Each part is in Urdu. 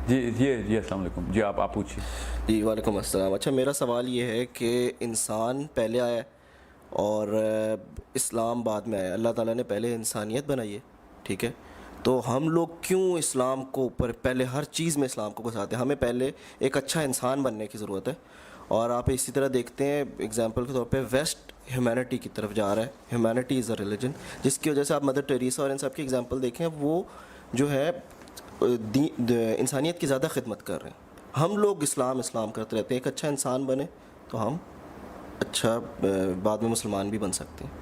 جی السلام علیکم. جی آپ پوچھیے. جی وعلیکم السلام. اچھا میرا سوال یہ ہے کہ انسان پہلے آیا ہے اور اسلام بعد میں آیا. اللہ تعالیٰ نے پہلے انسانیت بنائی ہے, ٹھیک ہے, تو ہم لوگ کیوں اسلام کو اوپر پہلے ہر چیز میں اسلام کو گھساتے ہیں؟ ہمیں پہلے ایک اچھا انسان بننے کی ضرورت ہے. اور آپ اسی طرح دیکھتے ہیں اگزامپل کے طور پہ ویسٹ ہیومینٹی کی طرف جا رہا ہے. ہیومینٹی از اے ریلیجن, جس کی وجہ سے آپ مدر ٹیریسا اور ان سب کی اگزامپل دیکھیں, وہ جو ہے انسانیت کی زیادہ خدمت کر رہے ہیں. ہم لوگ اسلام کرتے رہتے ہیں. ایک اچھا انسان بنے تو ہم اچھا بعد میں مسلمان بھی بن سکتے ہیں.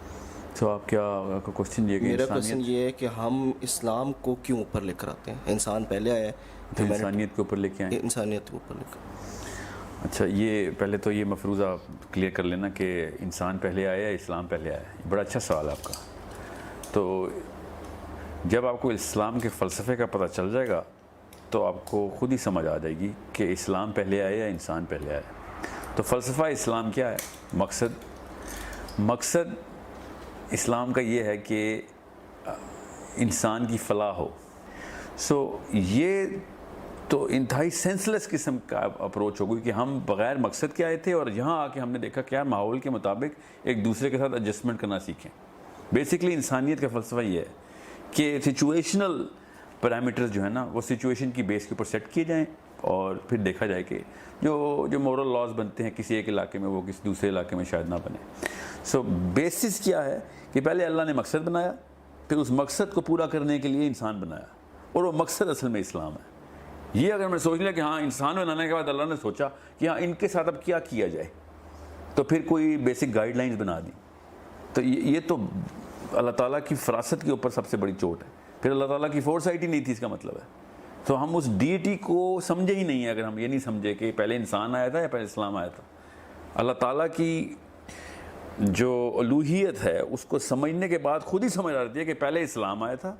تو آپ کیا کوشچن یہ کہ میرا کوشچن یہ ہے کہ ہم اسلام کو کیوں اوپر لے کر آتے ہیں؟ انسان پہلے آیا ہے, انسانیت کے اوپر لے کے آئیں. انسانیت کے اوپر لے کر. اچھا, یہ پہلے تو یہ مفروضہ کلیئر کر لینا کہ انسان پہلے آیا ہے, اسلام پہلے آیا ہے. بڑا اچھا سوال ہے آپ کا. تو جب آپ کو اسلام کے فلسفے کا پتہ چل جائے گا تو آپ کو خود ہی سمجھ آ جائے گی کہ اسلام پہلے آیا یا انسان پہلے آیا. تو فلسفہ اسلام کیا ہے؟ مقصد اسلام کا یہ ہے کہ انسان کی فلاح ہو. یہ تو انتہائی سینسلیس قسم کا اپروچ ہوگی کہ ہم بغیر مقصد کے آئے تھے اور یہاں آ کے ہم نے دیکھا کہ یار ماحول کے مطابق ایک دوسرے کے ساتھ ایڈجسٹمنٹ کرنا سیکھیں. بیسکلی انسانیت کا فلسفہ یہ ہے کہ سچویشنل پیرامیٹرز جو ہے نا, وہ سچویشن کی بیس کے اوپر سیٹ کیے جائیں اور پھر دیکھا جائے کہ جو مورل لاز بنتے ہیں کسی ایک علاقے میں وہ کسی دوسرے علاقے میں شاید نہ بنے. بیسس کیا ہے کہ پہلے اللہ نے مقصد بنایا, پھر اس مقصد کو پورا کرنے کے لیے انسان بنایا, اور وہ مقصد اصل میں اسلام ہے. یہ اگر میں سوچ لیا کہ ہاں انسان بنانے کے بعد اللہ نے سوچا کہ ہاں ان کے ساتھ اب کیا کیا جائے, تو پھر کوئی بیسک گائیڈ لائنز بنا دی, تو یہ تو اللہ تعالیٰ کی فراست کے اوپر سب سے بڑی چوٹ ہے. پھر اللہ تعالیٰ کی فور سائٹ ہی نہیں تھی, اس کا مطلب ہے. تو ہم اس ڈیٹی کو سمجھے ہی نہیں ہیں اگر ہم یہ نہیں سمجھے کہ پہلے انسان آیا تھا یا پہلے اسلام آیا تھا. اللہ تعالیٰ کی جو الوہیت ہے اس کو سمجھنے کے بعد خود ہی سمجھ آتی ہے کہ پہلے اسلام آیا تھا,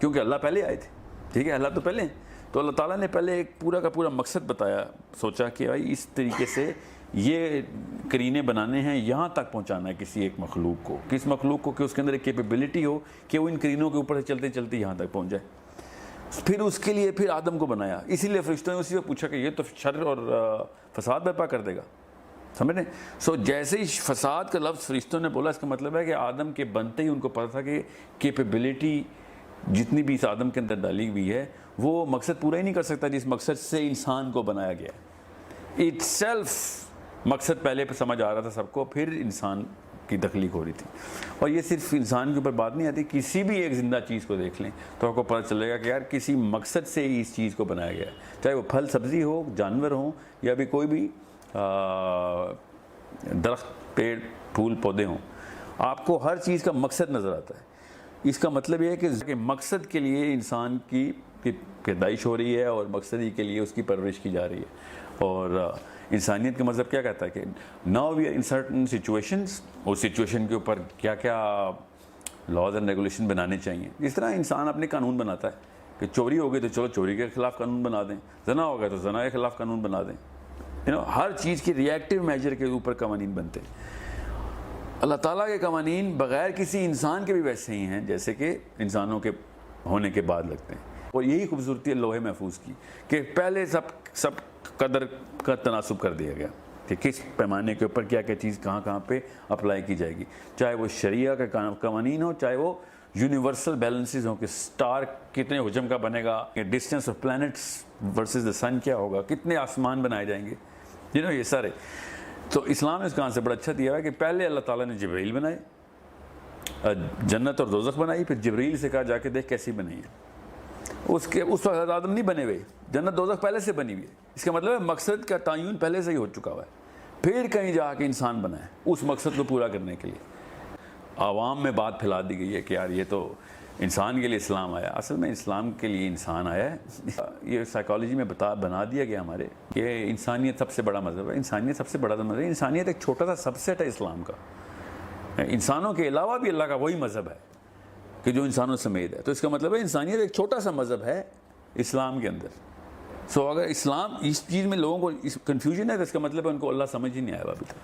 کیونکہ اللہ پہلے آئے تھے. ٹھیک ہے, اللہ تو پہلے ہیں. تو اللہ تعالیٰ نے پہلے ایک پورا کا پورا مقصد بتایا, سوچا کہ بھائی اس طریقے سے یہ کرینے بنانے ہیں, یہاں تک پہنچانا ہے کسی ایک مخلوق کو, کس مخلوق کو کہ اس کے اندر ایک کیپیبلٹی ہو کہ وہ ان کرینوں کے اوپر سے چلتے چلتے یہاں تک پہنچ جائے. پھر اس کے لیے پھر آدم کو بنایا. اسی لیے فرشتوں نے اسی وقت پوچھا کہ یہ تو شر اور فساد برپا کر دے گا, سمجھ رہے؟ جیسے ہی فساد کا لفظ فرشتوں نے بولا, اس کا مطلب ہے کہ آدم کے بنتے ہی ان کو پتا تھا کہ کیپیبلٹی جتنی بھی اس آدم کے اندر ڈالی ہوئی ہے وہ مقصد پورا ہی نہیں کر سکتا جس مقصد سے انسان کو بنایا گیا ہے. اٹ سیلف مقصد پہلے پہ سمجھ آ رہا تھا سب کو, پھر انسان کی تخلیق ہو رہی تھی. اور یہ صرف انسان کے اوپر بات نہیں آتی, کسی بھی ایک زندہ چیز کو دیکھ لیں تو آپ کو پتہ چلے گا کہ یار کسی مقصد سے ہی اس چیز کو بنایا گیا ہے, چاہے وہ پھل سبزی ہو, جانور ہوں, یا بھی کوئی بھی درخت, پیڑ, پھول, پودے ہوں. آپ کو ہر چیز کا مقصد نظر آتا ہے. اس کا مطلب یہ ہے کہ مقصد کے لیے انسان کی پیدائش ہو رہی ہے اور مقصد ہی کے لیے اس کی پرورش کی جا رہی ہے. اور انسانیت کا مذہب کیا کہتا ہے کہ now we are in certain situations, اور سچویشن کے اوپر کیا کیا لاز اینڈ ریگولیشن بنانے چاہیے. جس طرح انسان اپنے قانون بناتا ہے کہ چوری ہو گئی تو چلو چوری کے خلاف قانون بنا دیں, زنا ہو گیا تو زنا کے خلاف قانون بنا دیں. ہر چیز کی ریئیکٹیو میجر کے اوپر قوانین بنتے ہیں. اللہ تعالیٰ کے قوانین بغیر کسی انسان کے بھی ویسے ہی ہیں جیسے کہ انسانوں کے ہونے کے بعد لگتے ہیں. اور یہی خوبصورتی ہے لوح محفوظ کی کہ پہلے سب قدر کا تناسب کر دیا گیا کہ کس پیمانے کے اوپر کیا کیا چیز کہاں پہ اپلائی کی جائے گی, چاہے وہ شریعہ کے قوانین ہو, چاہے وہ یونیورسل بیلنسز ہوں کہ سٹار کتنے حجم کا بنے گا, کہ distance of plants versus the sun کیا ہوگا, کتنے آسمان بنائے جائیں گے, یہ سارے. تو اسلام نے اس کا آنسر بڑا اچھا دیا ہے کہ پہلے اللہ تعالیٰ نے جبرائیل بنائے, جنت اور دوزخ بنائی, پھر جبرائیل سے کہا جا کے دیکھ کیسی بنی ہے. اس وقت آدم نہیں بنے ہوئے, جنت دوزخ پہلے سے بنی ہوئی ہے. اس کا مطلب ہے مقصد کا تعین پہلے سے ہی ہو چکا ہوا ہے, پھر کہیں جا کے انسان بنا ہے اس مقصد کو پورا کرنے کے لیے. عوام میں بات پھیلا دی گئی ہے کہ یار یہ تو انسان کے لیے اسلام آیا. اصل میں اسلام کے لیے انسان آیا ہے. یہ سائیکالوجی میں بنا دیا گیا ہمارے کہ انسانیت سب سے بڑا مذہب ہے. انسانیت سب سے بڑا مذہب ہے. انسانیت ایک چھوٹا سا سب سیٹ ہے اسلام کا. انسانوں کے علاوہ بھی اللہ کا وہی مذہب ہے کہ جو انسانوں سمیت ہے. تو اس کا مطلب ہے انسانیت ایک چھوٹا سا مذہب ہے اسلام کے اندر. اگر اسلام اس چیز میں لوگوں کو کنفیوژن ہے تو اس کا مطلب ہے ان کو اللہ سمجھ ہی نہیں آیا ابھی تک.